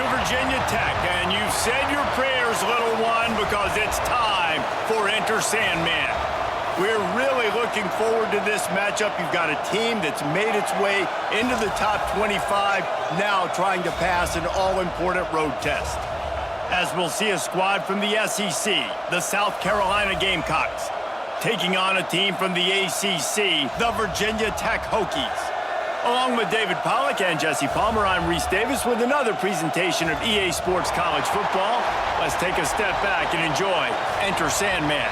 Virginia Tech, and you've said your prayers, little one, because it's time for Enter Sandman. We're really looking forward to this matchup. You've got a team that's made its way into the top 25, now trying to pass an all-important road test. As we'll see a squad from the SEC, the South Carolina Gamecocks, taking on a team from the ACC, the Virginia Tech Hokies. Along with David Pollack and Jesse Palmer, I'm Reese Davis with another presentation of EA Sports College Football. Let's take a step back and enjoy Enter Sandman.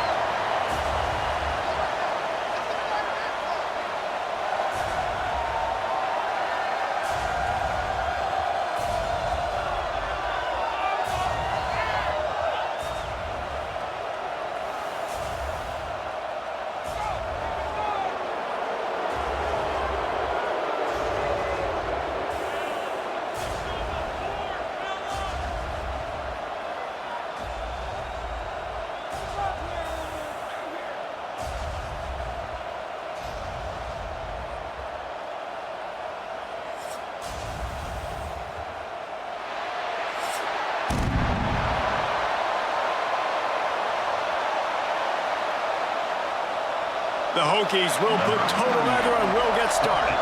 The Hokies will put total leather and will get started.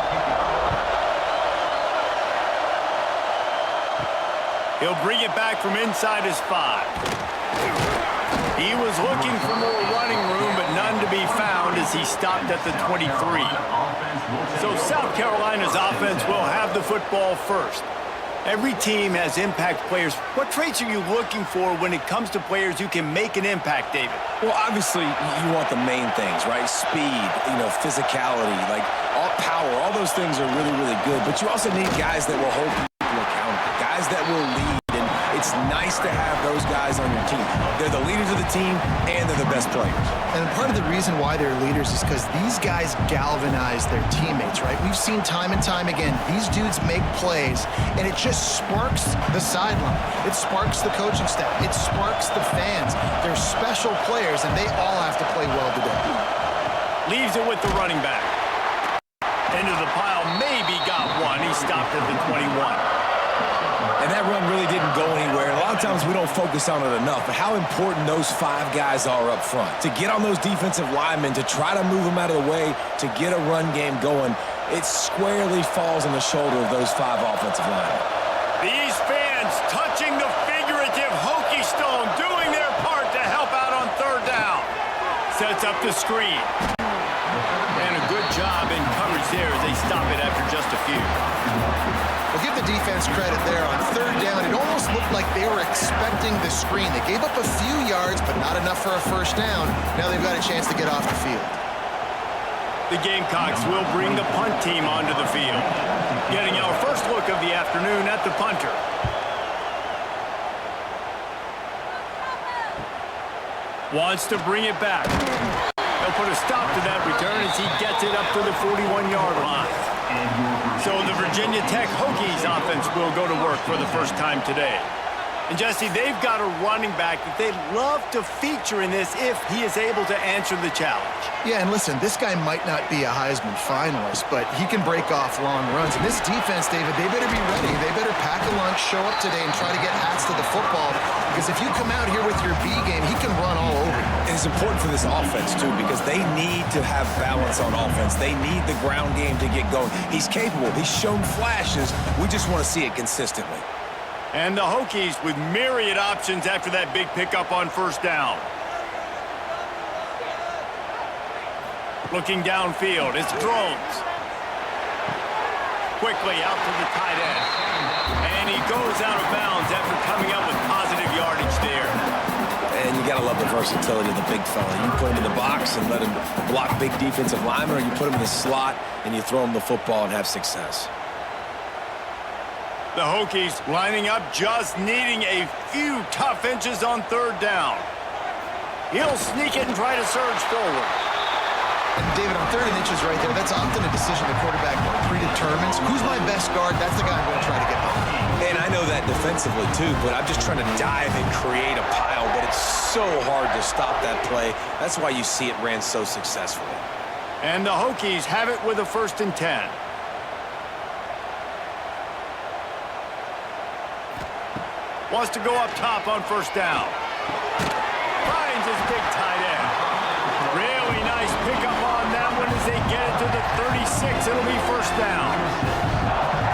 He'll bring it back from inside his 5. He was looking for more running room, but none to be found as he stopped at the 23. So South Carolina's offense will have the football first. Every team has impact players. What traits are you looking for when it comes to players who can make an impact, David? Well, obviously, you want the main things, right? Speed, physicality, like all power. All those things are really, really good. But you also need guys that will hold people accountable, guys that will lead. And it's nice to have those guys on your team. They're the leaders of the team, and they're the best players. And part of the reason why they're leaders is because these guys galvanize their teammates, right? We've seen time and time again, these dudes make plays, and it just sparks the sideline. It sparks the coaching staff. It sparks the fans. They're special players, and they all have to play well today. Leaves it with the running back. Into the pile, maybe got one. He stopped at the 21. And that run really didn't go anywhere. A lot of times we don't focus on it enough, but how important those 5 guys are up front. To get on those defensive linemen, to try to move them out of the way, to get a run game going, it squarely falls on the shoulder of those 5 offensive linemen. These fans touching the figurative Hokie stone, doing their part to help out on third down. Sets up the screen. And a good job in coverage there as they stop it after just a few. We'll give the defense credit there. On third down, it almost looked like they were expecting the screen. They gave up a few yards, but not enough for a first down. Now they've got a chance to get off the field. The Gamecocks will bring the punt team onto the field. Getting our first look of the afternoon at the punter. Wants to bring it back. He'll put a stop to that return as he gets it up to the 41-yard line. So the Virginia Tech Hokies offense will go to work for the first time today. And Jesse, they've got a running back that they'd love to feature in this if he is able to answer the challenge. Yeah, and listen, this guy might not be a Heisman finalist, but he can break off long runs. And this defense, David, they better be ready. They better pack a lunch, show up today, and try to get hats to the football. Because if you come out here with your B game, he can run all over you. And it's important for this offense, too, because they need to have balance on offense. They need the ground game to get going. He's capable. He's shown flashes. We just want to see it consistently. And the Hokies with myriad options after that big pickup on first down. Looking downfield, it's throws. Quickly out to the tight end. And he goes out of bounds after coming up with positive yardage there. And you got to love the versatility of the big fella. You put him in the box and let him block big defensive linemen, or you put him in the slot and you throw him the football and have success. The Hokies lining up, just needing a few tough inches on third down. He'll sneak it and try to surge forward. And David, on 30 inches right there, that's often a decision the quarterback predetermines. Who's my best guard? That's the guy I'm going to try to get behind. And I know that defensively, too, but I'm just trying to dive and create a pile, but it's so hard to stop that play. That's why you see it ran so successfully. And the Hokies have it with a 1st and 10. Wants to go up top on first down. Finds his big tight end. Really nice pickup on that one as they get it to the 36. It'll be first down.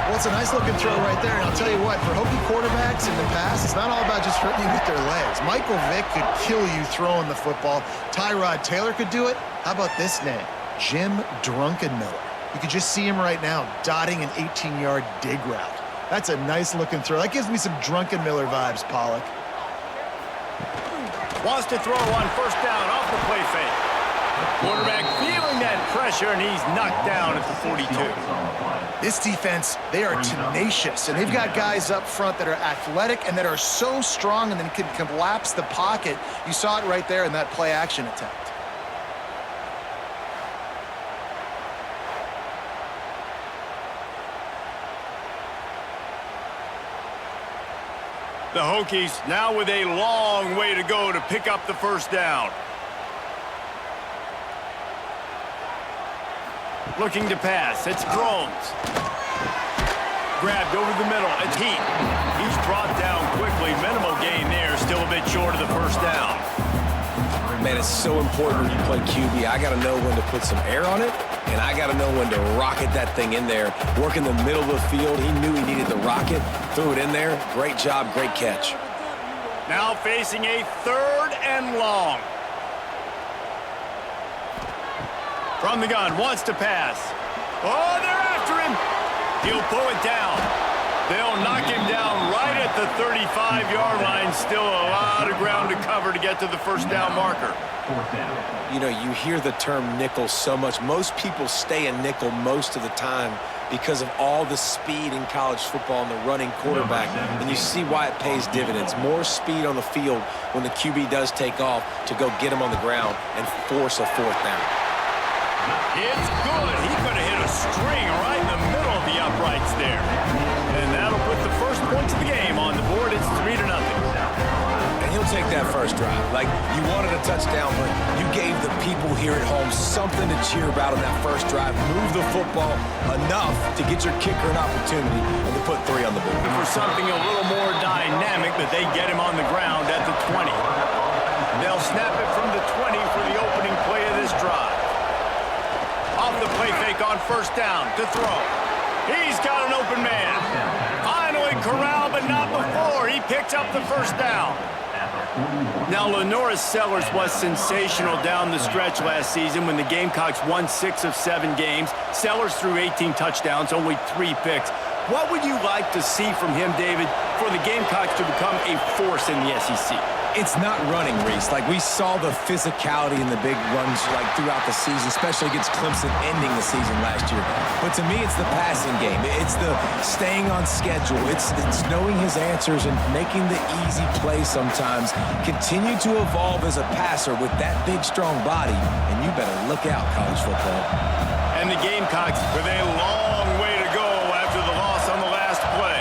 Well, it's a nice-looking throw right there, and I'll tell you what, for Hokie quarterbacks in the past, it's not all about just hurting you with their legs. Michael Vick could kill you throwing the football. Tyrod Taylor could do it. How about this name? Jim Drunkenmiller. You could just see him right now dotting an 18-yard dig route. That's a nice-looking throw. That gives me some Drunkenmiller vibes, Pollock. Wants to throw on first down off the play fake. Quarterback feeling that pressure, and he's knocked down at the 42. This defense, they are tenacious, and they've got guys up front that are athletic and that are so strong and then can collapse the pocket. You saw it right there in that play-action attempt. The Hokies now with a long way to go to pick up the first down. Looking to pass. It's Drones. Grabbed over the middle. It's Heat. He's brought down quickly. Minimal gain there. Still a bit short of the first down. Man, it's so important when you play QB. I got to know when to put some air on it, and I got to know when to rocket that thing in there. Work in the middle of the field. He knew he needed the rocket. Threw it in there. Great job. Great catch. Now facing a 3rd and long. From the gun, wants to pass. Oh, they're after him. He'll pull it down. They'll knock him down right at the 35-yard line. Still a lot of ground to cover to get to the first down marker. You know, you hear the term nickel so much. Most people stay in nickel most of the time because of all the speed in college football and the running quarterback. And you see why it pays dividends. More speed on the field when the QB does take off to go get him on the ground and force a 4th down. It's good. He could have hit a string right in the middle of the uprights there. And that'll put the first points of the game on the board. It's 3-0. And he'll take that first drive. Like, you wanted a touchdown, but you gave the people here at home something to cheer about on that first drive. Move the football enough to get your kicker an opportunity and to put 3 on the board. For something a little more dynamic, but they get him on the ground at the 20. They'll snap it from the 20 for the opening play of this drive. Off the play fake on first down to throw. He's got an open man. Finally corralled, but not before. He picks up the first down. Now, Lenoris Sellers was sensational down the stretch last season when the Gamecocks won 6 of 7 games. Sellers threw 18 touchdowns, only 3 picks. What would you like to see from him, David, for the Gamecocks to become a force in the SEC? It's not running, Reese. Like, we saw the physicality in the big runs like throughout the season, especially against Clemson ending the season last year. But to me, it's the passing game. It's the staying on schedule. It's knowing his answers and making the easy play sometimes. Continue to evolve as a passer with that big, strong body, and you better look out, college football. And the Gamecocks with a long way to go after the loss on the last play.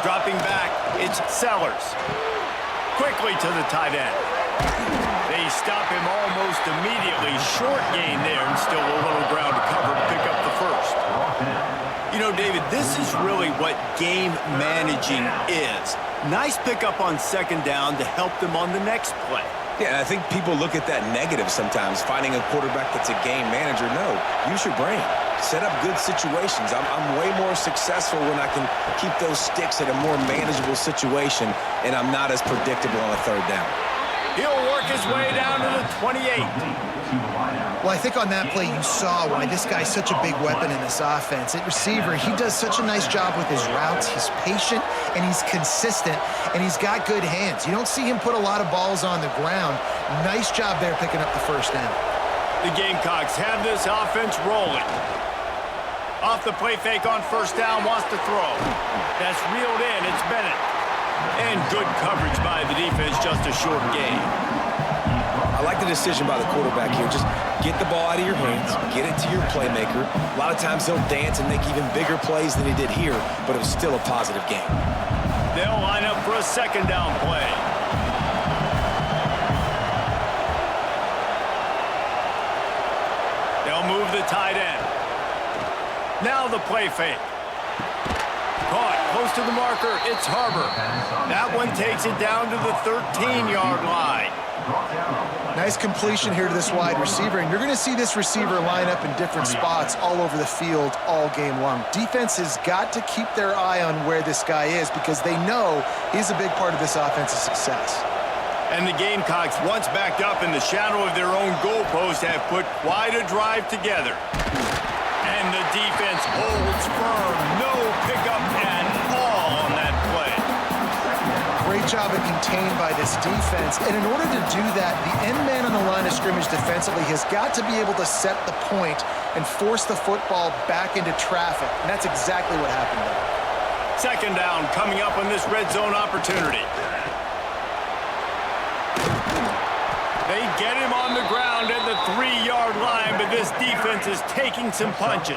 Dropping back, it's Sellers. Quickly to the tight end. They stop him almost immediately. Short gain there and still a little ground to cover to pick up the first. You know, David, this is really what game managing is. Nice pickup on second down to help them on the next play. Yeah, I think people look at that negative sometimes, finding a quarterback that's a game manager. No, use your brain. Set up good situations. I'm way more successful when I can keep those sticks at a more manageable situation, and I'm not as predictable on a 3rd down. He'll work his way down to the 28. Well, I think on that play you saw why this guy's such a big weapon in this offense. At receiver, he does such a nice job with his routes. He's patient, and he's consistent, and he's got good hands. You don't see him put a lot of balls on the ground. Nice job there picking up the first down. The Gamecocks have this offense rolling. Off the play fake on first down, wants to throw. That's reeled in, it's Bennett. And good coverage by the defense, just a short gain. I like the decision by the quarterback here. Just get the ball out of your hands, get it to your playmaker. A lot of times he'll dance and make even bigger plays than he did here, but it was still a positive game. They'll line up for a second down play. They'll move the tight end. Now the play fake. Caught close to the marker. It's Harbor. That one takes it down to the 13-yard line. Nice completion here to this wide receiver, and you're going to see this receiver line up in different spots all over the field all game long. Defense has got to keep their eye on where this guy is because they know he's a big part of this offense's success. And the Gamecocks, once backed up in the shadow of their own goalpost, have put quite a drive together. And the defense holds firm. No pickup at all on that play. Great job of contained by this defense. And in order to do that, the end man on the line of scrimmage defensively has got to be able to set the point and force the football back into traffic. And that's exactly what happened there. Second down coming up on this red zone opportunity. They get him on the ground at the 3-yard line, but this defense is taking some punches.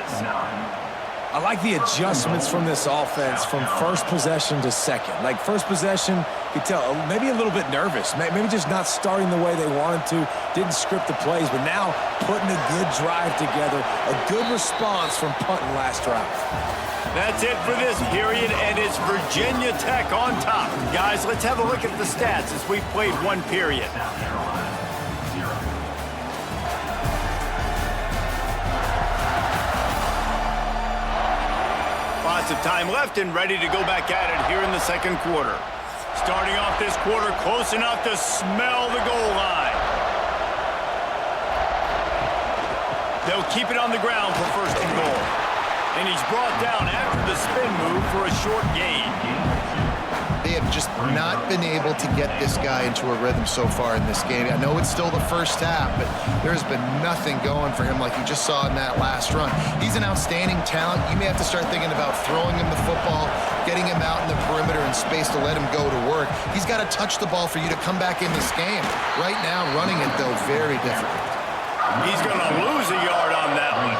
I like the adjustments from this offense from first possession to second. Like first possession, you could tell maybe a little bit nervous, maybe just not starting the way they wanted to, didn't script the plays, but now putting a good drive together, a good response from punting last drive. That's it for this period, and it's Virginia Tech on top. Guys, let's have a look at the stats as we've played one period. Lots of time left and ready to go back at it here in the second quarter. Starting off this quarter close enough to smell the goal line. They'll keep it on the ground for first and goal. And he's brought down after the spin move for a short gain. They have just not been able to get this guy into a rhythm so far in this game. I know it's still the first half, but there's been nothing going for him like you just saw in that last run. He's an outstanding talent. You may have to start thinking about throwing him the football, getting him out in the perimeter in space to let him go to work. He's got to touch the ball for you to come back in this game. Right now, running it, though, very difficult. He's going to lose a yard on that one.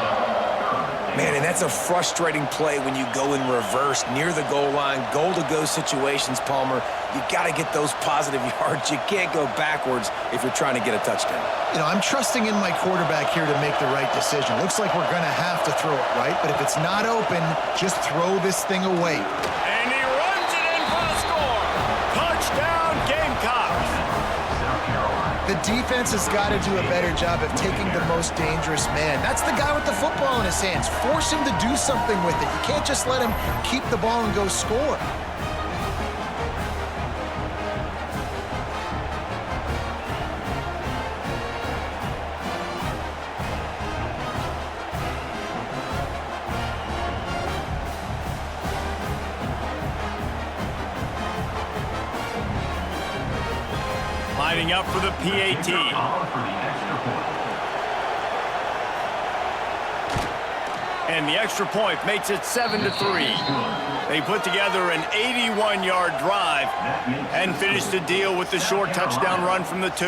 Man, and that's a frustrating play when you go in reverse near the goal line, goal-to-go situations, Palmer. You got to get those positive yards. You can't go backwards if you're trying to get a touchdown. You know, I'm trusting in my quarterback here to make the right decision. Looks like we're going to have to throw it, right? But if it's not open, just throw this thing away. And he runs it in for a score. Touchdown, Gamecocks. The defense has got to do a better job of taking the most dangerous man. That's the guy with the football in his hands. Force him to do something with it. You can't just let him keep the ball and go score. Lining up for the PAT. And the extra point makes it 7-3. They put together an 81-yard drive and finished the deal with the short touchdown run from the 2.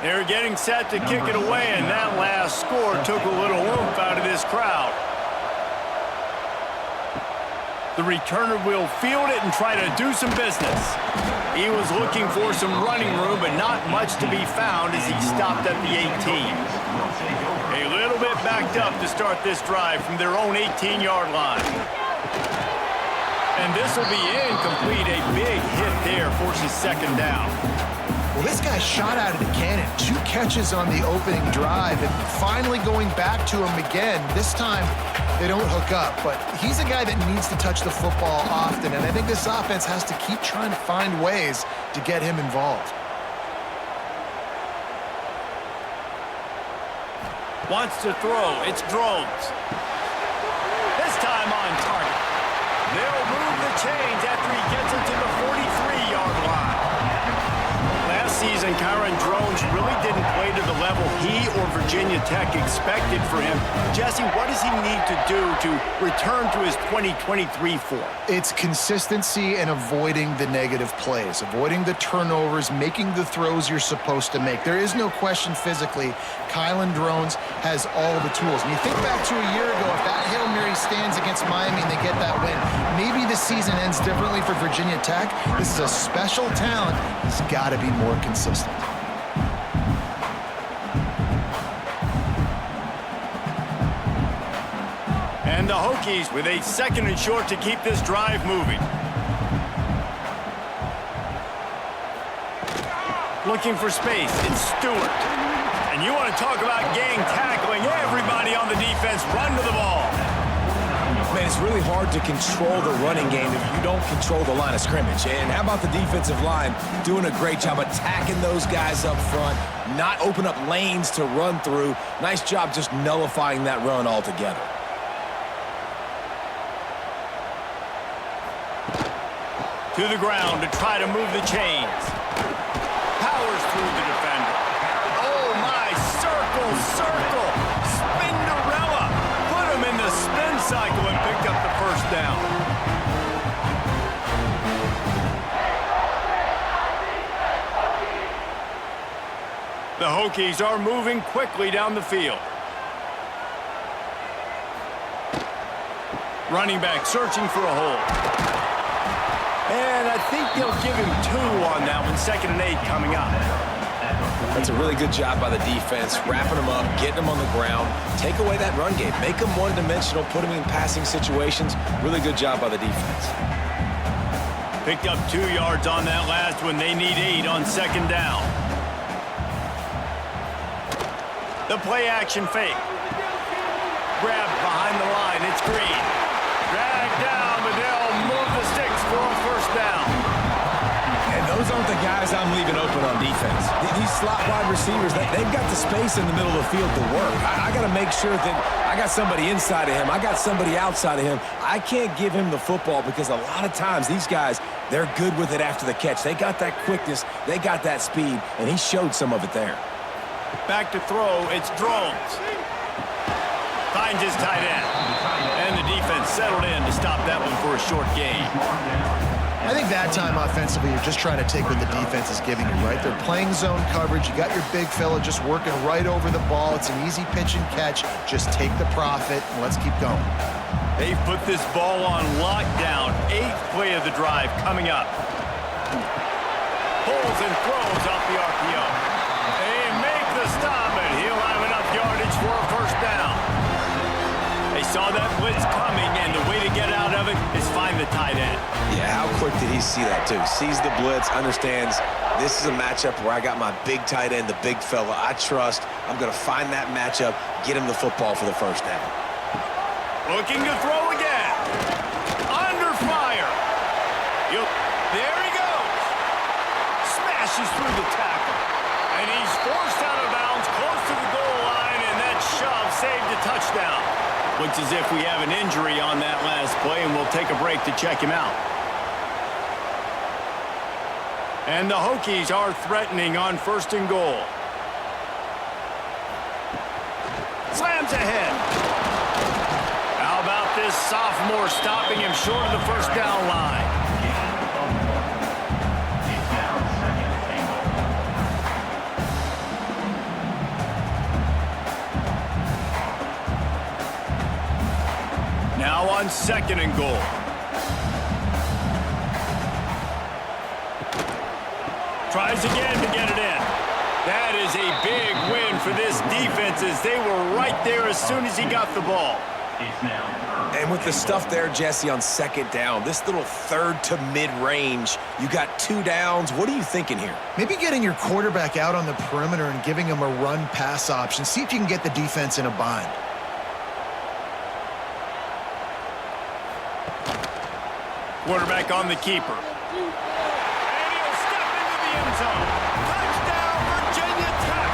They're getting set to kick it away, and that last score took a little oomph out of this crowd. The returner will field it and try to do some business. He was looking for some running room, but not much to be found as he stopped at the 18. A little bit backed up to start this drive from their own 18-yard line. And this will be incomplete. A big hit there forces second down. Well, this guy shot out of the cannon. 2 catches on the opening drive, and finally going back to him again. This time, they don't hook up, but he's a guy that needs to touch the football often, and I think this offense has to keep trying to find ways to get him involved. Wants to throw. It's Drones. This time on target. They'll move the chains after he gets it to the 43-yard line. Last season, Kyron Drones really didn't play to the level he or Virginia Tech expected for him. Jesse, what does he need to do to return to his 2023 form? It's consistency and avoiding the negative plays, avoiding the turnovers, making the throws you're supposed to make. There is no question physically, Kyron Drones has all the tools. And you think back to a year ago, if that Hail Mary stands against Miami and they get that win, maybe the season ends differently for Virginia Tech. This is a special talent. He's got to be more consistent. the Hokies with a 2nd and short to keep this drive moving. Looking for space, it's Stewart. And you want to talk about gang tackling, everybody on the defense run to the ball. Man, it's really hard to control the running game if you don't control the line of scrimmage. And how about the defensive line doing a great job attacking those guys up front, not open up lanes to run through. Nice job just nullifying that run altogether. To the ground to try to move the chains. Powers through the defender. Oh, my, circle, circle. Spinderella. Put him in the spin cycle and picked up the first down. The Hokies are moving quickly down the field. Running back searching for a hole. And I think they'll give him 2 on that one. 2nd and 8 coming up. That's a really good job by the defense, wrapping them up, getting them on the ground. Take away that run game. Make them one-dimensional, put them in passing situations. Really good job by the defense. Picked up 2 yards on that last one. They need 8 on 2nd down. The play-action fake. Grabbed behind the line. It's Green. Dragged down, but they'll move the sticks for a first down. And those aren't the guys I'm leaving open on defense. These slot wide receivers, they've got the space in the middle of the field to work. I got to make sure that I got somebody inside of him. I got somebody outside of him. I can't give him the football because a lot of times these guys, they're good with it after the catch. They got that quickness. They got that speed, and he showed some of it there. Back to throw, it's Drones. Finds his tight end. And the defense settled in to stop that one for a short gain. I think that time offensively, you're just trying to take what the defense is giving you, right? They're playing zone coverage. You got your big fella just working right over the ball. It's an easy pitch and catch. Just take the profit, and let's keep going. They've put this ball on lockdown. 8th play of the drive coming up. Pulls and throws off the RPO. They make the stop, and he'll have enough yardage for a first down. They saw that blitz coming, and the way to get out of it is find the tight end. Yeah, how quick did he see that, too? Sees the blitz, understands this is a matchup where I got my big tight end, the big fella I trust. I'm going to find that matchup, get him the football for the first down. Looking to throw again. Under fire. There he goes. Smashes through the tackle. And he's forced out of bounds close to the goal line, and that shove saved a touchdown. Looks as if we have an injury on that last play, and we'll take a break to check him out. And the Hokies are threatening on 1st and goal. Slams ahead. How about this sophomore stopping him short of the first down line? Now on 2nd and goal. Tries again to get it in. That is a big win for this defense as they were right there as soon as he got the ball. And with the stuff there, Jesse, on 2nd down, this little 3rd to mid-range, you got 2 downs. What are you thinking here? Maybe getting your quarterback out on the perimeter and giving him a run-pass option. See if you can get the defense in a bind. Quarterback on the keeper. And he'll step into the end zone. Touchdown, Virginia Tech!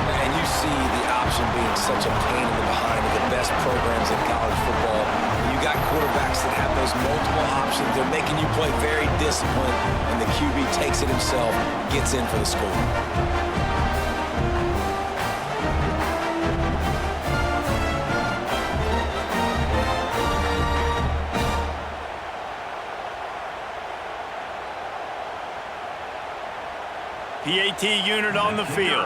And you see the option being such a pain in the behind of the best programs in college football. You got quarterbacks that have those multiple options. They're making you play very disciplined, and the QB takes it himself, gets in for the score. PAT unit on the field.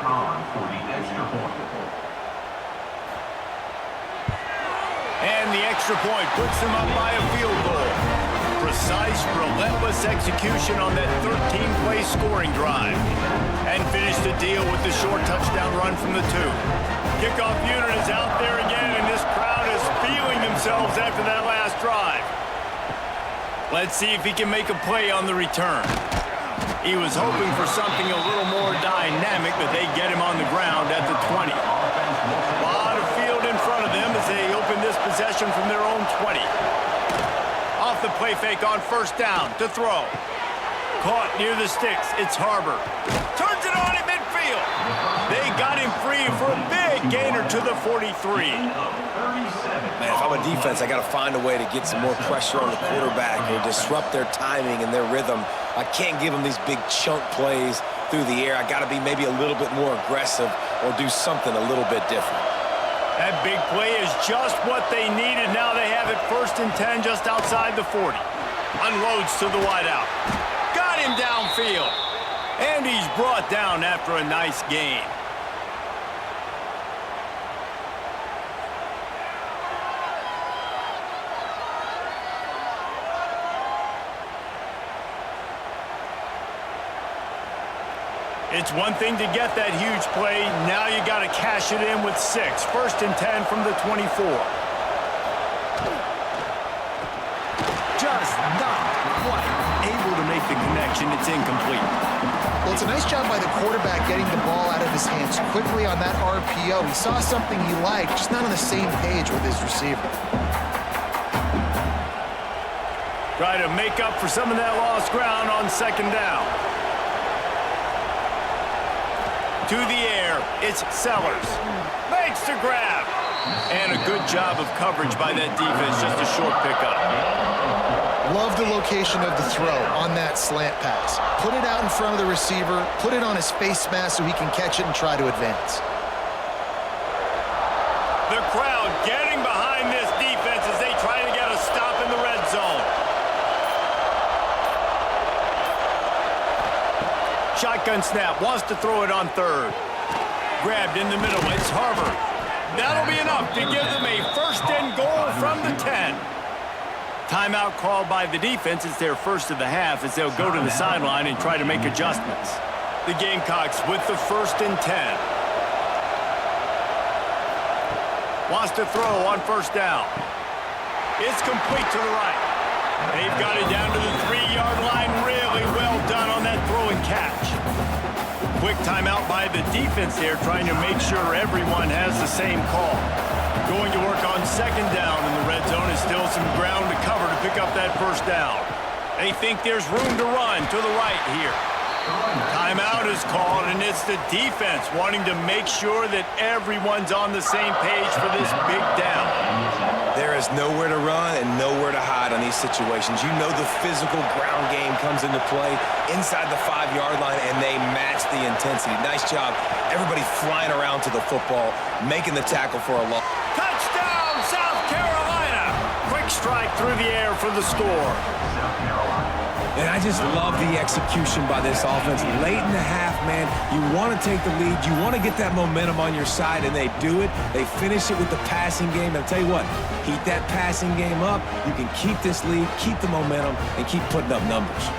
And the extra point puts them up by a field goal. Precise, relentless execution on that 13-play scoring drive. And finished the deal with the short touchdown run from the 2. Kickoff unit is out there again, and this crowd is themselves after that last drive. Let's see if he can make a play on the return. He was hoping for something a little more dynamic, but they get him on the ground at the 20. A lot of field in front of them as they open this possession from their own 20. Off the play fake on first down to throw. Caught near the sticks. It's Harbor. Turns it on in midfield. They got him free for a big gainer to the 43. Man, if I'm a defense, I got to find a way to get some more pressure on the quarterback or disrupt their timing and their rhythm. I can't give them these big chunk plays through the air. I got to be maybe a little bit more aggressive or do something a little bit different. That big play is just what they needed. Now they have it 1st and 10 just outside the 40. Unloads to the wideout. Got him downfield. And he's brought down after a nice gain. It's one thing to get that huge play. Now you got to cash it in with 6. 1st and 10 from the 24. Just not quite able to make the connection. It's incomplete. Well, it's a nice job by the quarterback getting the ball out of his hands quickly on that RPO. He saw something he liked, just not on the same page with his receiver. Try to make up for some of that lost ground on 2nd down. To the air, it's Sellers. Makes the grab. And a good job of coverage by that defense, just a short pickup. Love the location of the throw on that slant pass. Put it out in front of the receiver, put it on his face mask so he can catch it and try to advance. The crowd getting behind this defense as they try to get a stop in the red zone. Shotgun snap, wants to throw it on 3rd. Grabbed in the middle, it's Harbor. That'll be enough to give them a 1st and goal from the 10. Timeout called by the defense. It's their first of the half as they'll go to the sideline and try to make adjustments. The Gamecocks with the 1st and 10. Wants to throw on 1st down. It's complete to the right. They've got it down to the 3-yard line. Really well done on that throw and catch. Quick timeout by the defense there, trying to make sure everyone has the same call. Going to work on 2nd down in the red zone. Is still some ground to cover to pick up that 1st down. They think there's room to run to the right here. Timeout is called, and it's the defense wanting to make sure that everyone's on the same page for this big down. There is nowhere to run and nowhere to hide on these situations. You know the physical ground game comes into play inside the 5-yard line, and they match the intensity. Nice job. Everybody flying around to the football, making the tackle for a loss. Touchdown, South Carolina! Quick strike through the air for the score. And I just love the execution by this offense. Late in the half, man, you want to take the lead. You want to get that momentum on your side, and they do it. They finish it with the passing game. And I'll tell you what, keep that passing game up. You can keep this lead, keep the momentum, and keep putting up numbers.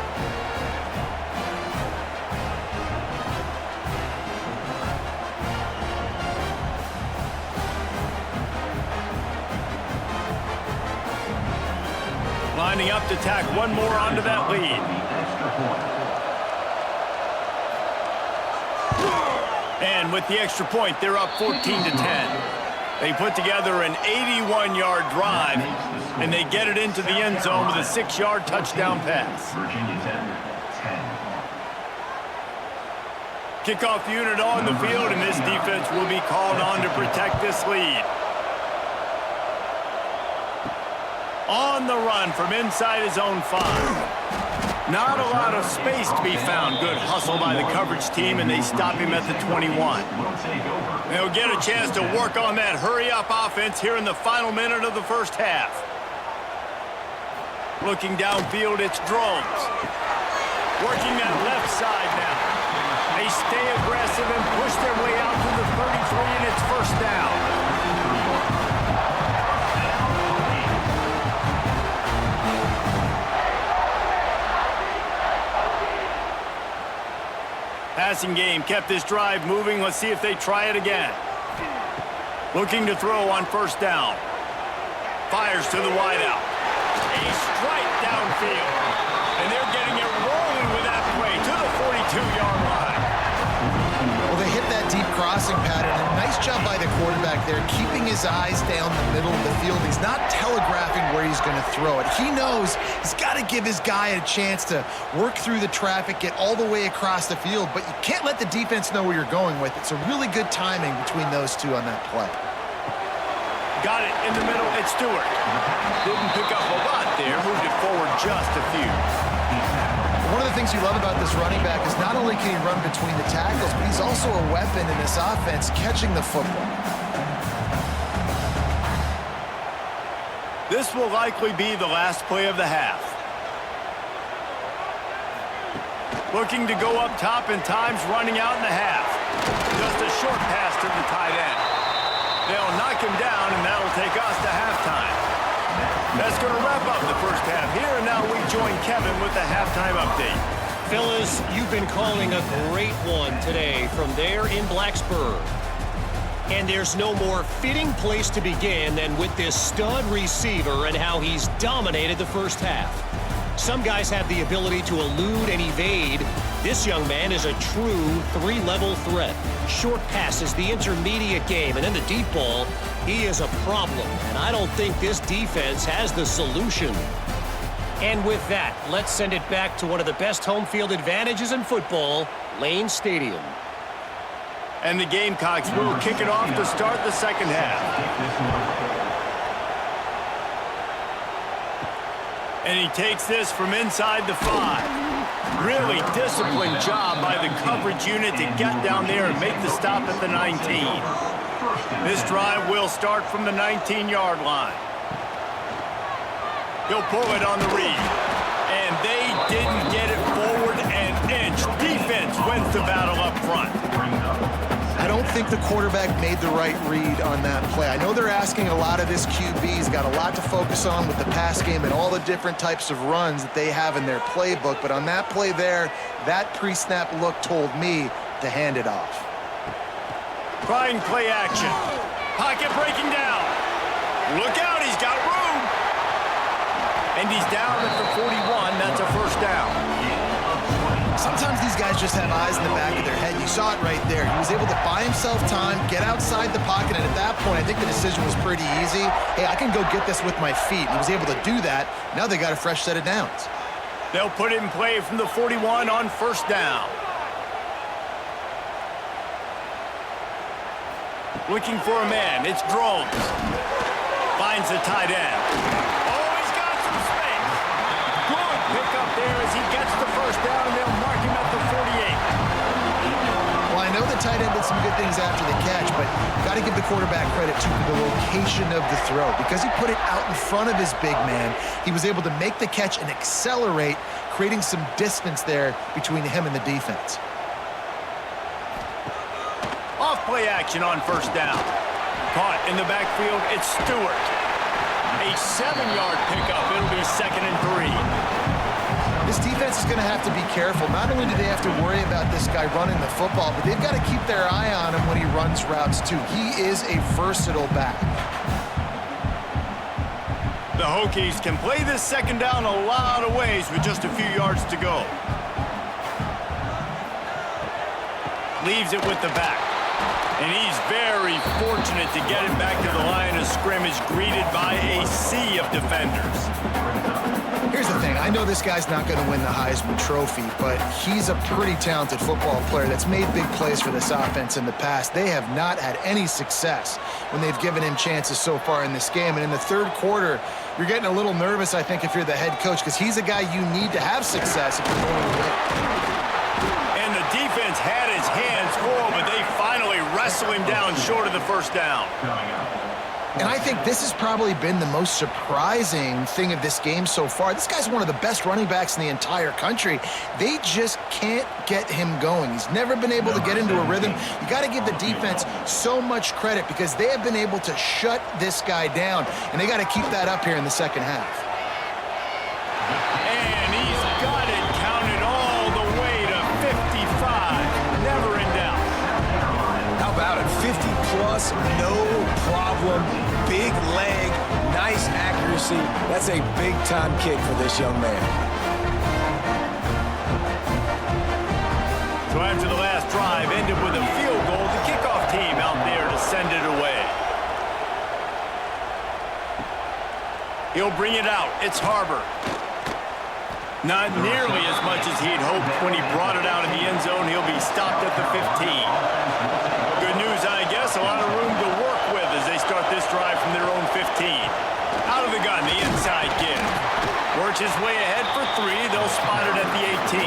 Lining up to tack one more onto that lead. And with the extra point, they're up 14-10. They put together an 81-yard drive, and they get it into the end zone with a 6-yard touchdown pass. Kickoff unit on the field, and this defense will be called on to protect this lead. On the run from inside his own 5. Not a lot of space to be found. Good hustle by the coverage team, and they stop him at the 21. They'll get a chance to work on that hurry-up offense here in the final minute of the 1st half. Looking downfield, it's Drones. Working that left side now. They stay aggressive and push their way out to the 33, and it's 1st down. Passing game kept this drive moving. Let's see if they try it again. Looking to throw on 1st down. Fires to the wideout. A strike downfield. And they're getting it rolling with that play to the 42-yard line. Well, they hit that deep crossing pattern, and nice job by the quarterback there, keeping his eyes down the middle of the field. He's not telegraphing where he's going to throw it. He knows he's got to give his guy a chance to work through the traffic, get all the way across the field, but you can't let the defense know where you're going with it. So really good timing between those two on that play. Got it in the middle. It's Stewart. Didn't pick up a lot there. Moved it forward just a few. One of the things you love about this running back is not only can he run between the tackles, but he's also a weapon in this offense catching the football. This will likely be the last play of the half. Looking to go up top, and time's running out in the half. Just a short pass to the tight end. They'll knock him down, and that'll take us to halftime. That's going to wrap up the first half here, and now we join Kevin with the halftime update. Fellas, you've been calling a great one today from there in Blacksburg. And there's no more fitting place to begin than with this stud receiver and how he's dominated the first half. Some guys have the ability to elude and evade. This young man is a true three-level threat. Short passes, the intermediate game, and then the deep ball. He is a problem, and I don't think this defense has the solution. And with that, let's send it back to one of the best home field advantages in football, Lane Stadium. And the Gamecocks will kick it off to start the second half. And he takes this from inside the 5. Really disciplined job by the coverage unit to get down there and make the stop at the 19. This drive will start from the 19-yard line. He'll pull it on the read. And they didn't get it forward an inch. Defense wins the battle up front. I don't think the quarterback made the right read on that play. I know they're asking a lot of this QB. He's got a lot to focus on with the pass game and all the different types of runs that they have in their playbook. But on that play there, that pre-snap look told me to hand it off. Trying play action. Pocket breaking down. Look out, he's got room. And he's down at the 41. That's a first down. Sometimes these guys just have eyes in the back of their head. You saw it right there. He was able to buy himself time, get outside the pocket, and at that point, I think the decision was pretty easy. Hey, I can go get this with my feet. He was able to do that. Now they got a fresh set of downs. They'll put it in play from the 41 on first down. Looking for a man. It's Drones. Finds the tight end. Oh, he's got some space. Good pick up there as he gets the first down, and they'll mark him at the 48. Well, I know the tight end did some good things after the catch, but got to give the quarterback credit to the location of the throw. Because he put it out in front of his big man, he was able to make the catch and accelerate, creating some distance there between him and the defense. Off play action on first down. Caught in the backfield, it's Stewart. A 7-yard pickup. It'll be 2nd and 3. This defense is going to have to be careful. Not only do they have to worry about this guy running the football, but they've got to keep their eye on him when he runs routes too. He is a versatile back. The Hokies can play this second down a lot of ways with just a few yards to go. Leaves it with the back. And he's very fortunate to get it back to the line of scrimmage, greeted by a sea of defenders. Here's the thing. I know this guy's not going to win the Heisman Trophy, but he's a pretty talented football player that's made big plays for this offense in the past. They have not had any success when they've given him chances so far in this game. And in the third quarter, you're getting a little nervous, I think, if you're the head coach, because he's a guy you need to have success if you're going to win. And the defense had his hands full, but they finally wrestle him down short of the first down. And I think this has probably been the most surprising thing of this game so far. This guy's one of the best running backs in the entire country. They just can't get him going. He's never been able to get into a rhythm. You got to give the defense so much credit because they have been able to shut this guy down, and they got to keep that up here in the second half. And he's got it counted all the way to 55. Never in doubt. How about it? 50 plus, no problem. Big leg, nice accuracy. That's a big-time kick for this young man. So after the last drive ended with a field goal, the kickoff team out there to send it away. He'll bring it out. It's Harbor. Not nearly as much as he'd hoped when he brought it out in the end zone. He'll be stopped at the 15. Good news, I guess. A lot of room to work with as they start this drive from their own 15. Out of the gun, the inside give. Works his way ahead for 3. They'll spot it at the 18.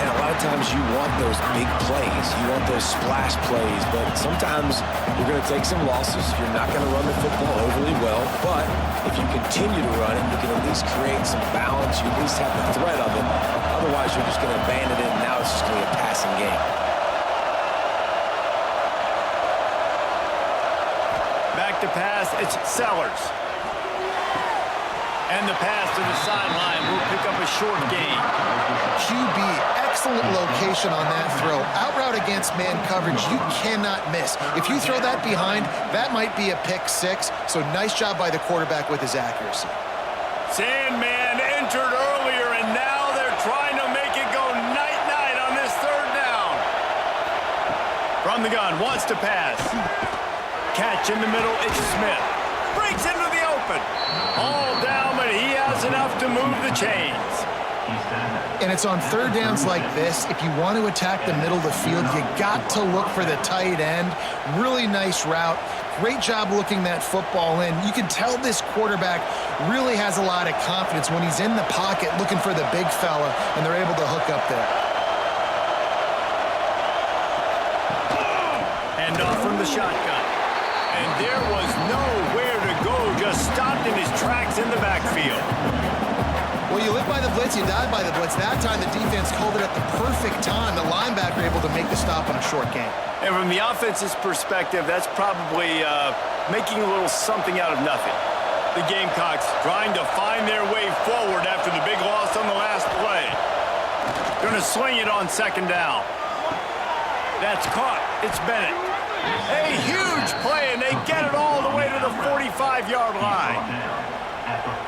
And a lot of times you want those big plays. You want those splash plays. But sometimes you're going to take some losses. You're not going to run the football overly well. But if you continue to run it, you can at least create some balance. You at least have the threat of it. Otherwise, you're just going to abandon it, and now it's just going to be a passing game. Back to pass, it's Sellers. And the pass to the sideline will pick up a short gain. QB, excellent location on that throw. Out route against man coverage, you cannot miss. If you throw that behind, that might be a pick 6. So nice job by the quarterback with his accuracy. Sandman entered earlier, and now they're trying to make it go night-night on this third down. From the gun, wants to pass. Catch in the middle, it's Smith. Breaks into the open. All down, but he has enough to move the chains. And it's on third downs like this. If you want to attack the middle of the field, you got to look for the tight end. Really nice route. Great job looking that football in. You can tell this quarterback really has a lot of confidence when he's in the pocket looking for the big fella, and they're able to hook up there. Hand off from the shotgun. And there was nowhere to go, just stopped in his tracks in the backfield. Well, you live by the blitz, you die by the blitz. That time the defense called it at the perfect time. The linebacker able to make the stop on a short gain. And from the offense's perspective, that's probably making a little something out of nothing. The Gamecocks trying to find their way forward after the big loss on the last play. Going to sling it on second down. That's caught. It's Bennett. A huge play, and they get it all the way to the 45-yard line.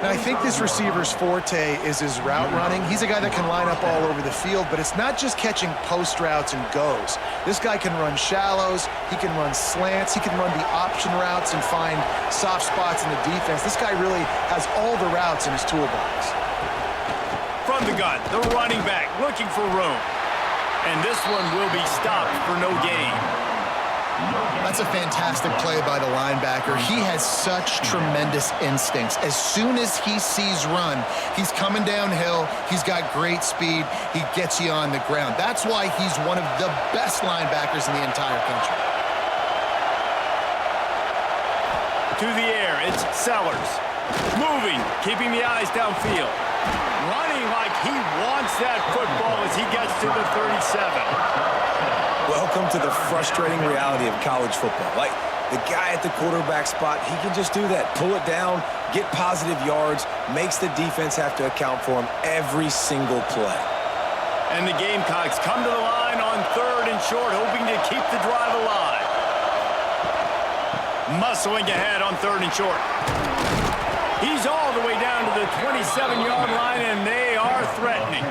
Now, I think this receiver's forte is his route running. He's a guy that can line up all over the field, but it's not just catching post routes and goes. This guy can run shallows, he can run slants, he can run the option routes and find soft spots in the defense. This guy really has all the routes in his toolbox. From the gun, the running back looking for room. And this one will be stopped for no gain. That's a fantastic play by the linebacker. He has such tremendous instincts. As soon as he sees run, he's coming downhill. He's got great speed. He gets you on the ground. That's why he's one of the best linebackers in the entire country. To the air, it's Sellers. Moving, keeping the eyes downfield. Running like he wants that football as he gets to the 37. Welcome to the frustrating reality of college football. Like, the guy at the quarterback spot, he can just do that. Pull it down, get positive yards, makes the defense have to account for him every single play. And the Gamecocks come to the line on third and short, hoping to keep the drive alive. Muscling ahead on third and short. He's all the way down to the 27-yard line, and they are threatening.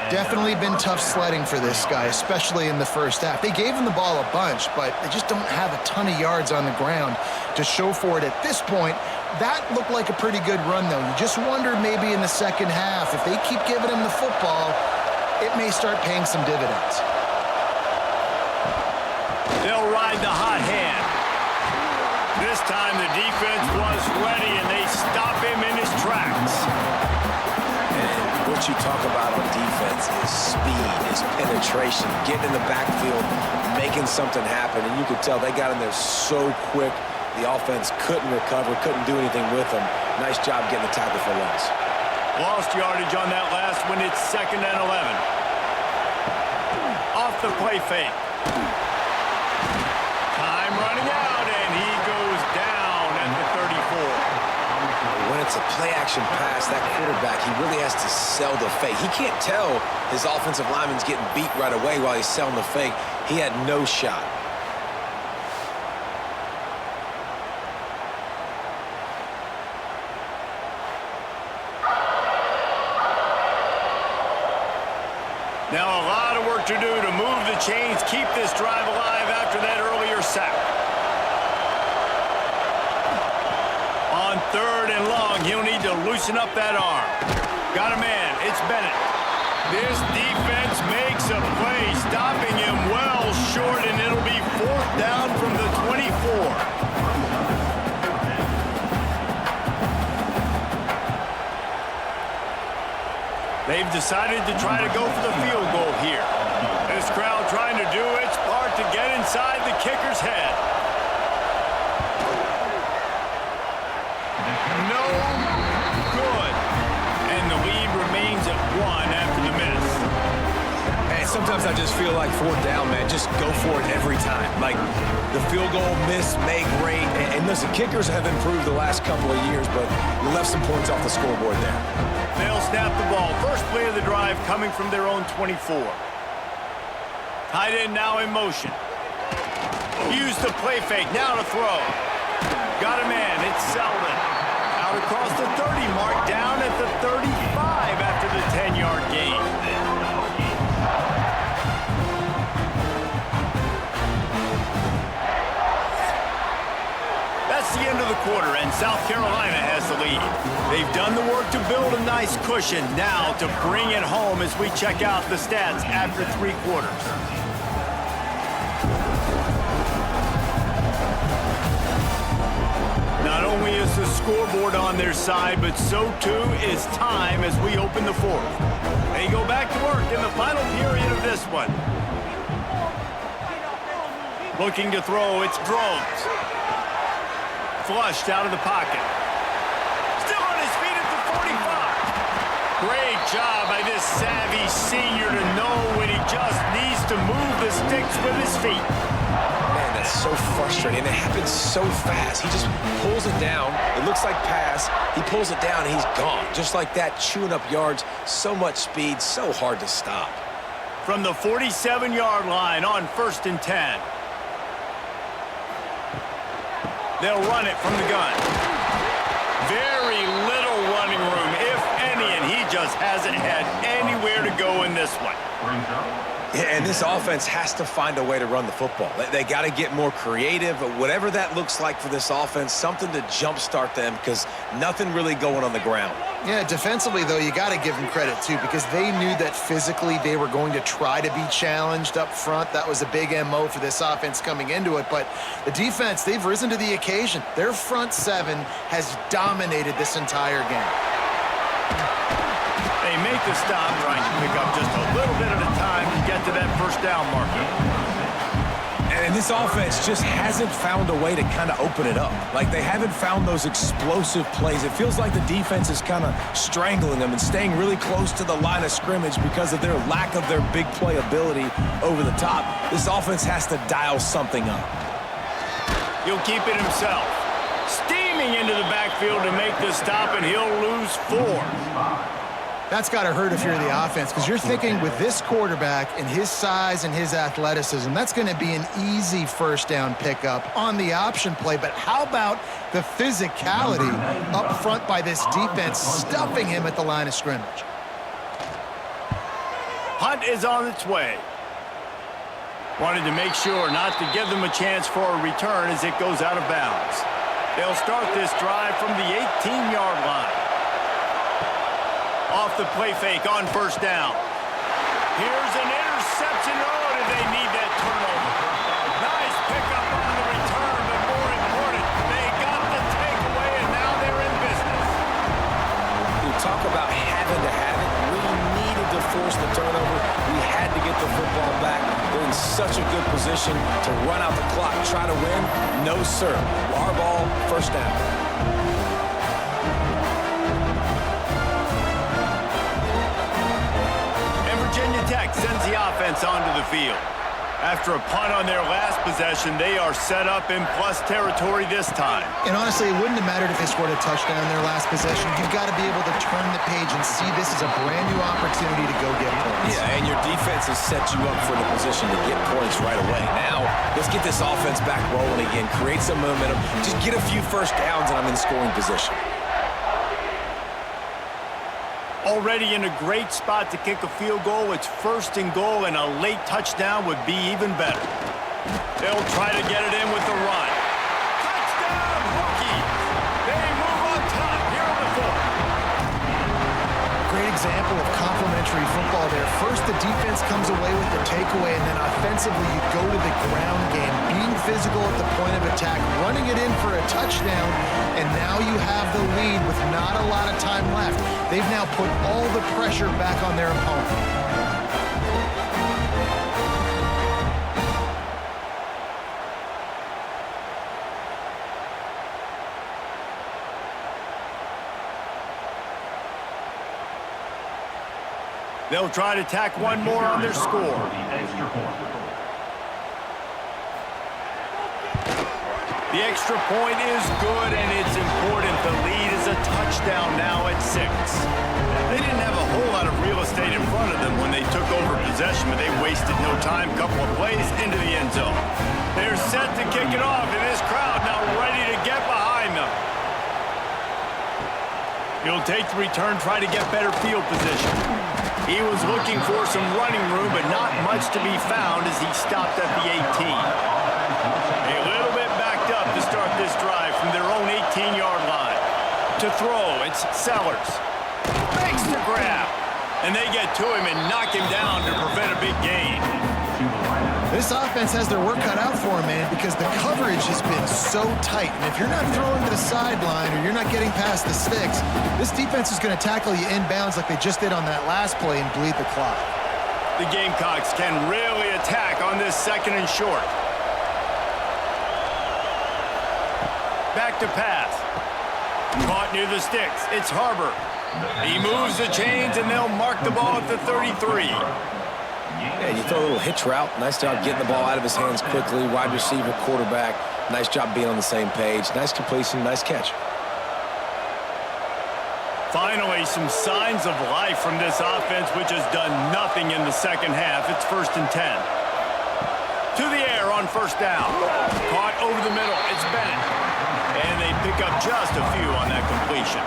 Definitely been tough sledding for this guy, especially in the first half. They gave him the ball a bunch, but they just don't have a ton of yards on the ground to show for it at this point. That looked like a pretty good run, though. You just wonder maybe in the second half, if they keep giving him the football, it may start paying some dividends. They'll ride the hot hand. This time the defense was ready, and they stop him in his tracks. What you talk about on defense is speed, is penetration, getting in the backfield, making something happen. And you could tell they got in there so quick, the offense couldn't recover, couldn't do anything with them. Nice job getting the tackle for loss. Lost yardage on that last one. It's 2nd and 11. Off the play fake. Time running out, and he goes down at the 34. When it's a play-action pass, that quarterback, he really has to sell the fake. He can't tell his offensive lineman's getting beat right away while he's selling the fake. He had no shot. Now a lot of work to do to move the chains, keep this drive alive after that earlier sack. On 3rd and long, he'll need to loosen up that arm. Got a man. It's Bennett. This defense makes a play, stopping him well short, and it'll be 4th down from the 24. They've decided to try to go for the field goal here. This crowd trying to do its part to get inside the kicker's head. No good. And the lead remains at 1 after the miss. And sometimes I just feel like 4th down, man, just go for it every time. Like the field goal, miss, make, great. And listen, kickers have improved the last couple of years, but you left some points off the scoreboard there. They'll snap the ball. First play of the drive coming from their own 24. Tight end now in motion. Use the play fake. Now to throw. Got a man. It's Selden. Out across the 30 mark. Down at the 35 after the 10-yard gain. That's the end of the quarter, and South Carolina has the lead. They've done the work to build a nice cushion. Now to bring it home as we check out the stats after 3 quarters. Not only is the scoreboard on their side, but so too is time as we open the 4th. They go back to work in the final period of this one. Looking to throw, it's Groves. Flushed out of the pocket. Still on his feet at the 45. Great job by this savvy senior to know when he just needs to move the sticks with his feet. Man, that's so frustrating. It happens so fast. He just pulls it down. It looks like pass. He pulls it down, and he's gone. Just like that, chewing up yards. So much speed, so hard to stop. From the 47-yard line on 1st and 10. They'll run it from the gun. Very little running room, if any, and he just hasn't had anywhere to go in this one. Yeah, and this offense has to find a way to run the football. They got to get more creative, but whatever that looks like for this offense, something to jumpstart them because nothing really going on the ground. Yeah, defensively, though, you got to give them credit, too, because they knew that physically they were going to try to be challenged up front. That was a big MO for this offense coming into it. But the defense, they've risen to the occasion. Their front 7 has dominated this entire game. They make the stop, trying to pick up just a little bit at a time to get to that 1st down marker. And this offense just hasn't found a way to kind of open it up. Like, they haven't found those explosive plays. It feels like the defense is kind of strangling them and staying really close to the line of scrimmage because of their lack of their big play ability over the top. This offense has to dial something up. He'll keep it himself. Steaming into the backfield to make the stop, and he'll lose 4. That's got to hurt if you're the offense, because you're thinking with this quarterback and his size and his athleticism, that's going to be an easy 1st down pickup on the option play. But how about the physicality up front by this defense, stuffing him at the line of scrimmage? Hunt is on its way. Wanted to make sure not to give them a chance for a return as it goes out of bounds. They'll start this drive from the 18-yard line. Off the play fake on 1st down. Here's an interception. Oh, did they need that turnover? Nice pickup on the return, but more important, they got the takeaway, and now they're in business. You talk about having to have it. We needed to force the turnover. We had to get the football back. They're in such a good position to run out the clock, try to win. No, sir. Our ball, 1st down. Virginia Tech sends the offense onto the field. After a punt on their last possession, they are set up in plus territory this time. And honestly, it wouldn't have mattered if they scored a touchdown in their last possession. You've got to be able to turn the page and see this as a brand new opportunity to go get points. Yeah, and your defense has set you up for the position to get points right away. Now, let's get this offense back rolling again, create some momentum, just get a few 1st downs, and I'm in scoring position. Already in a great spot to kick a field goal. It's 1st and goal, and a late touchdown would be even better. They'll try to get it in with the run. Touchdown, Hokies! They move on top here on the 4th. Great example of complementary football there. First, the defense comes away with the takeaway, and then offensively, you go to the ground game, being physical at the point of attack, running it in for a touchdown, and now you have the lead with not a lot of time left. They've now put all the pressure back on their opponent. They'll try to tack one more on their score. The extra point is good, and it's important. The lead is a touchdown now at 6. They didn't have a whole lot of real estate in front of them when they took over possession, but they wasted no time. Couple of plays into the end zone. They're set to kick it off, and this crowd now ready to get behind them. He'll take the return, try to get better field position. He was looking for some running room, but not much to be found as he stopped at the 18. A little bit backed up to start this drive from their own 18-yard line. To throw, it's Sellers. Makes the grab. And they get to him and knock him down to prevent a big gain. This offense has their work cut out for them, man, because the coverage has been so tight. And if you're not throwing to the sideline or you're not getting past the sticks, this defense is going to tackle you inbounds like they just did on that last play and bleed the clock. The Gamecocks can really attack on this 2nd and short. Back to pass. Caught near the sticks. It's Harbor. He moves the chains, and they'll mark the ball at the 33. Yeah, you throw a little hitch route. Nice job getting the ball out of his hands quickly. Wide receiver, quarterback. Nice job being on the same page. Nice completion, nice catch. Finally, some signs of life from this offense, which has done nothing in the 2nd half. It's 1st and 10. To the air on 1st down. Caught over the middle. It's Bennett. And they pick up just a few on that completion.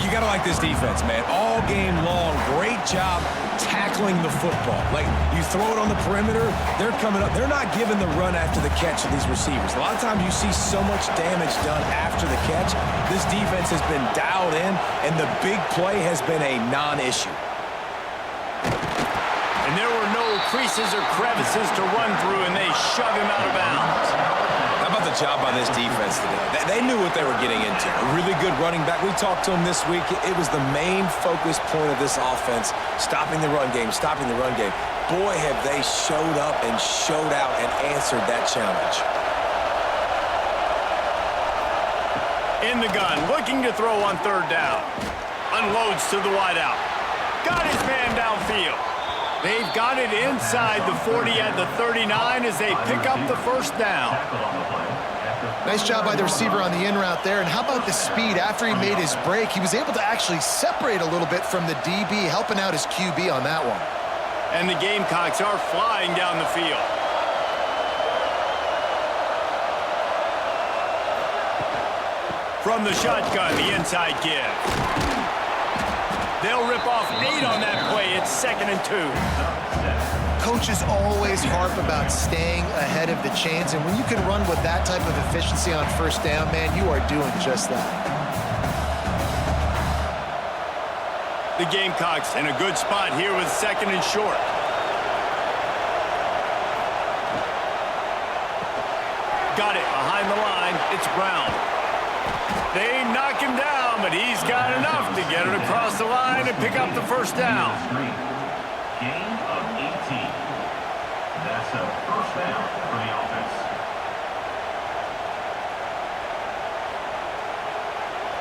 You got to like this defense, man. All game long, great job tackling the football. Like, you throw it on the perimeter, they're coming up. They're not giving the run after the catch to these receivers. A lot of times you see so much damage done after the catch. This defense has been dialed in, and the big play has been a non-issue. And there were no creases or crevices to run through, and they shove him out of bounds. How about the job by this defense today? They knew what they were getting into. A really good running back. We talked to him this week. It was the main focus point of this offense, stopping the run game, stopping the run game. Boy, have they showed up and showed out and answered that challenge. In the gun, looking to throw on 3rd down. Unloads to the wideout. Got his man downfield. They've got it inside the 40 at the 39 as they pick up the 1st down. Nice job by the receiver on the in route there. And how about the speed? After he made his break, he was able to actually separate a little bit from the DB, helping out his QB on that one. And the Gamecocks are flying down the field. From the shotgun, the inside give. They'll rip off 8 on that play. It's 2nd and 2. Coaches always harp about staying ahead of the chains, and when you can run with that type of efficiency on 1st down, man, you are doing just that. The Gamecocks in a good spot here with 2nd and short. Got it behind the line. It's Brown. They knock him down, but he's got enough to get it across the line and pick up the 1st down. Gain of 18. That's a 1st down for the offense.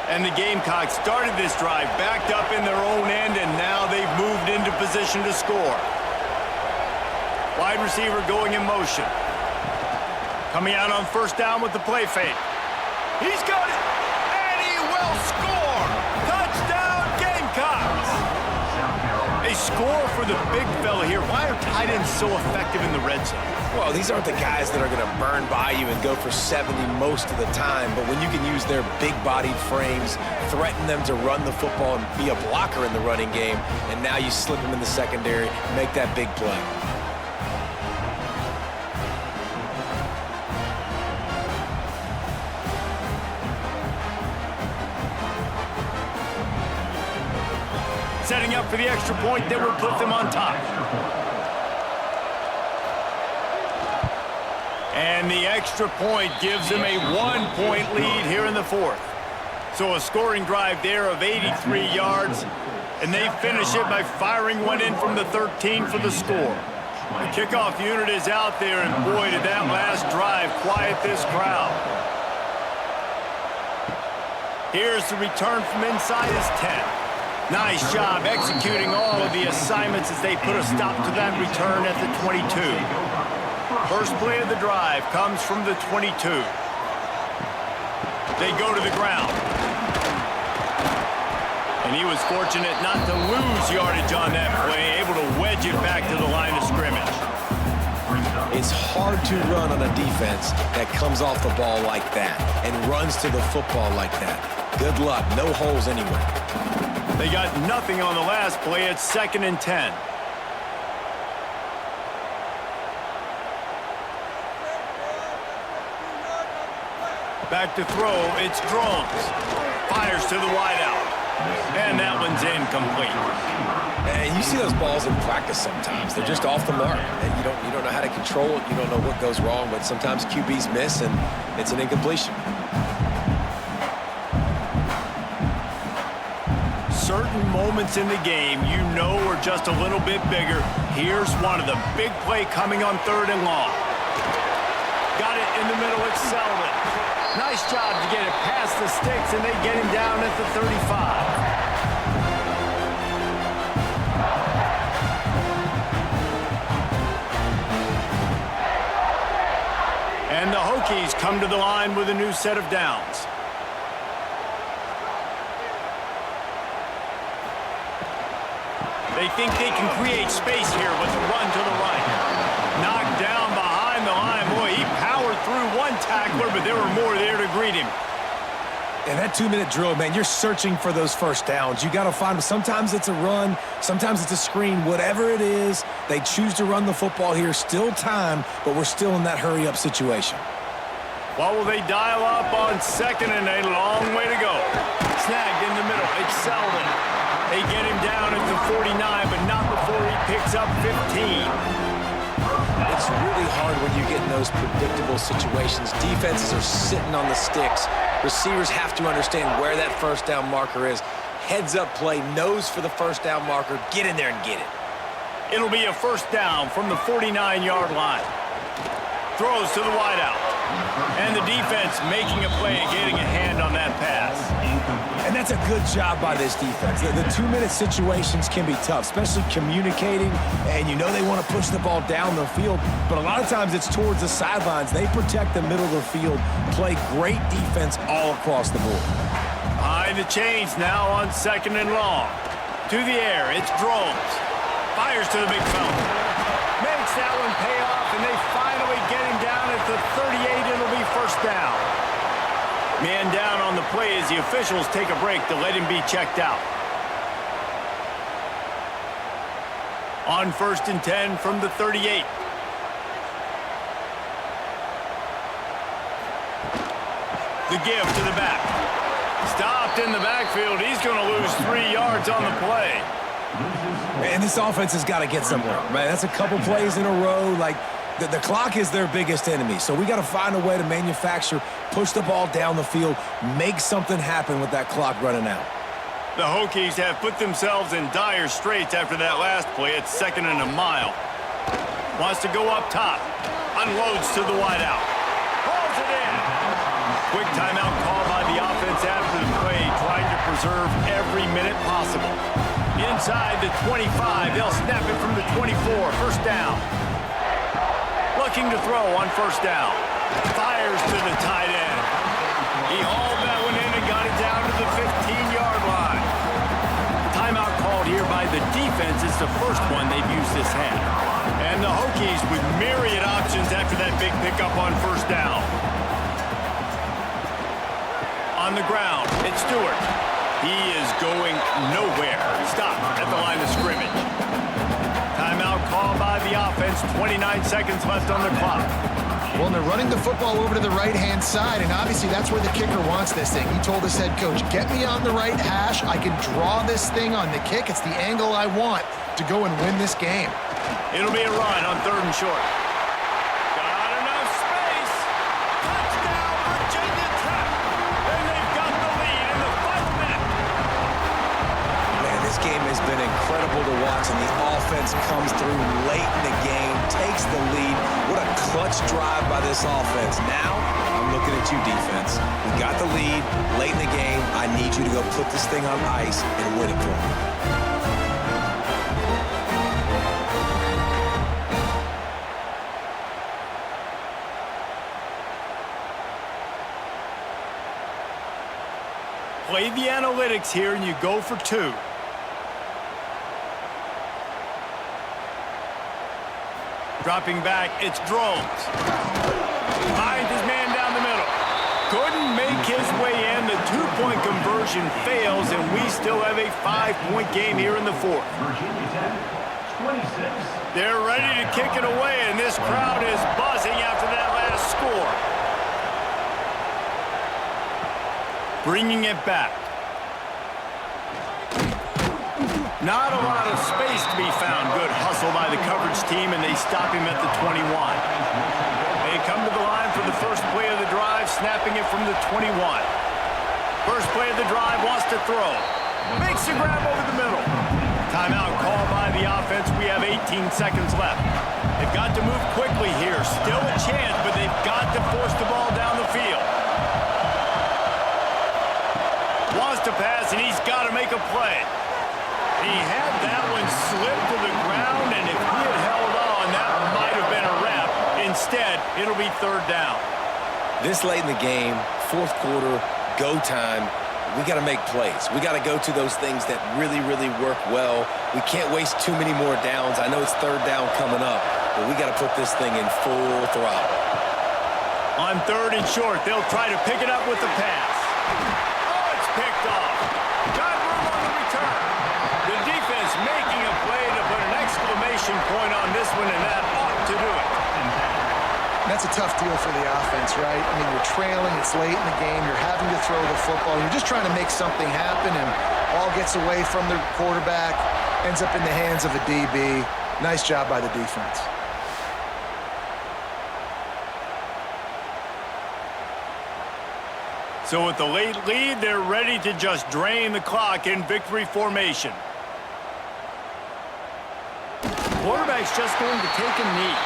And the Gamecocks started this drive backed up in their own end, and now they've moved into position to score. Wide receiver going in motion. Coming out on 1st down with the play fake. He's got it. Score! Touchdown, Gamecocks! A score for the big fella angle here. Why are tight ends so effective in the red zone? Well, these aren't the guys that are going to burn by you and go for 70 most of the time, but when you can use their big-bodied frames, threaten them to run the football and be a blocker in the running game, and now you slip them in the secondary, make that big play. Setting up for the extra point that would put them on top. And the extra point gives them a 1-point lead here in the fourth. So a scoring drive there of 83 yards, and they finish it by firing one in from the 13 for the score. The kickoff unit is out there, and boy, did that last drive quiet this crowd. Here's the return from inside his 10. Nice job executing all of the assignments as they put a stop to that return at the 22. First play of the drive comes from the 22. They go to the ground. And he was fortunate not to lose yardage on that play, able to wedge it back to the line of scrimmage. It's hard to run on a defense that comes off the ball like that and runs to the football like that. Good luck. No holes anywhere. They got nothing on the last play. It's 2nd and 10. Back to throw. It's Drones. Fires to the wideout. And that one's incomplete. And you see those balls in practice sometimes. They're just off the mark. And you don't know how to control it. You don't know what goes wrong. But sometimes QBs miss, and it's an incompletion. Certain moments in the game you know are just a little bit bigger. Here's one of them. Big play coming on 3rd and long. Got it in the middle. It's Selden. Nice job to get it past the sticks, and they get him down at the 35. And the Hokies come to the line with a new set of downs. They think they can create space here with a run to the right. Knocked down behind the line. Boy, he powered through one tackler, but there were more there to greet him. And that 2-minute drill, man, you're searching for those first downs. You got to find them. Sometimes it's a run. Sometimes it's a screen. Whatever it is, they choose to run the football here. Still time, but we're still in that hurry-up situation. Well, will they dial up on 2nd and a long way to go? Snagged in the middle. It's Selden. They get him down at the 49, but not before he picks up 15. It's really hard when you get in those predictable situations. Defenses are sitting on the sticks. Receivers have to understand where that first down marker is. Heads up play, nose for the first down marker. Get in there and get it. It'll be a first down from the 49-yard line. Throws to the wideout. And the defense making a play and getting a hand on that pass. And that's a good job by this defense. The 2-minute situations can be tough, especially communicating, and you know they want to push the ball down the field, but a lot of times it's towards the sidelines. They protect the middle of the field, play great defense all across the board. Behind the chains now on 2nd and long. To the air, it's Drones. Fires to the big fella. Makes that one pay off, and they finally get him down at the 38. It'll be first down. Man down on the play as the officials take a break to let him be checked out. On 1st and 10 from the 38. The give to the back. Stopped in the backfield. He's going to lose 3 yards on the play. And this offense has got to get somewhere, right? That's a couple plays in a row. Like, the clock is their biggest enemy. So we got to find a way to manufacture, push the ball down the field, make something happen with that clock running out. The Hokies have put themselves in dire straits after that last play. It's 2nd and a mile. Wants to go up top. Unloads to the wideout. Pulls it in. Quick timeout call by the offense after the play, trying to preserve every minute possible. Inside the 25, they'll snap it from the 24. First down. Looking to throw on first down. Fires to the tight end. He hauled that one in and got it down to the 15-yard line. Timeout called here by the defense as the first one they've used this half. And the Hokies with myriad options after that big pickup on first down. On the ground, it's Stewart. He is going nowhere. Stop at the line of scrimmage. Timeout called by the offense. 29 seconds left on the clock. Well, and they're running the football over to the right-hand side, and obviously that's where the kicker wants this thing. He told his head coach, get me on the right hash. I can draw this thing on the kick. It's the angle I want to go and win this game. It'll be a run on 3rd and short. Got enough space. Touchdown, Virginia Tech. And they've got the lead in the 5th minute. Man, this game has been incredible to watch, and the offense comes through late in the game, takes the lead. What a clutch drive by this offense. Now, I'm looking at you, defense. We got the lead late in the game. I need you to go put this thing on ice and win it for me. Play the analytics here, and you go for 2. Dropping back, it's Drones. Finds his man down the middle. Couldn't make his way in. The 2-point conversion fails, and we still have a 5-point game here in the 4th. Virginia Tech, 26. They're ready to kick it away, and this crowd is buzzing after that last score. Bringing it back. Not a lot of space to be found. Good hustle by the coverage team, and they stop him at the 21. They come to the line for the first play of the drive, snapping it from the 21. First play of the drive, wants to throw. Makes a grab over the middle. Timeout called by the offense. We have 18 seconds left. They've got to move quickly here. Still a chance, but they've got to force the ball down the field. Wants to pass, and he's got to make a play. He had that one slip to the ground, and if he had held on, that might have been a wrap. Instead, it'll be 3rd down. This late in the game, 4th quarter, go time, we got to make plays. We got to go to those things that really, really work well. We can't waste too many more downs. I know it's 3rd down coming up, but we got to put this thing in full throttle. On 3rd and short, they'll try to pick it up with the pass. Oh, it's picked off. Got room on the return. The defense making a play to put an exclamation point on this one, and that ought to do it. That's a tough deal for the offense, right? I mean, you're trailing, it's late in the game, you're having to throw the football, you're just trying to make something happen, and ball gets away from the quarterback, ends up in the hands of a DB. Nice job by the defense. So with the late lead, they're ready to just drain the clock in victory formation. Quarterback's just going to take a knee.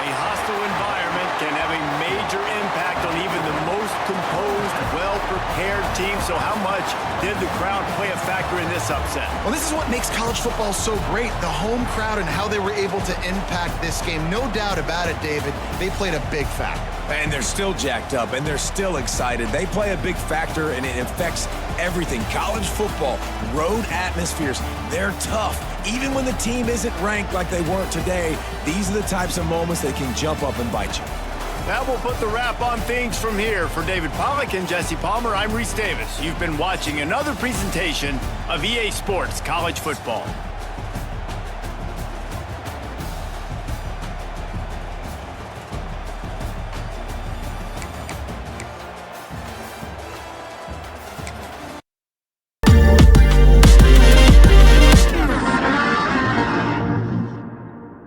A hostile environment can have a major impact on even the most composed, well-prepared team. So how much did the crowd play a factor in this upset? Well, this is what makes college football so great, the home crowd and how they were able to impact this game. No doubt about it, David, they played a big factor. And they're still jacked up, and they're still excited. They play a big factor, and it affects everything. College football, road atmospheres, they're tough. Even when the team isn't ranked like they weren't today, these are the types of moments that can jump up and bite you. That will put the wrap on things from here. For David Pollack and Jesse Palmer, I'm Reese Davis. You've been watching another presentation of EA Sports College Football.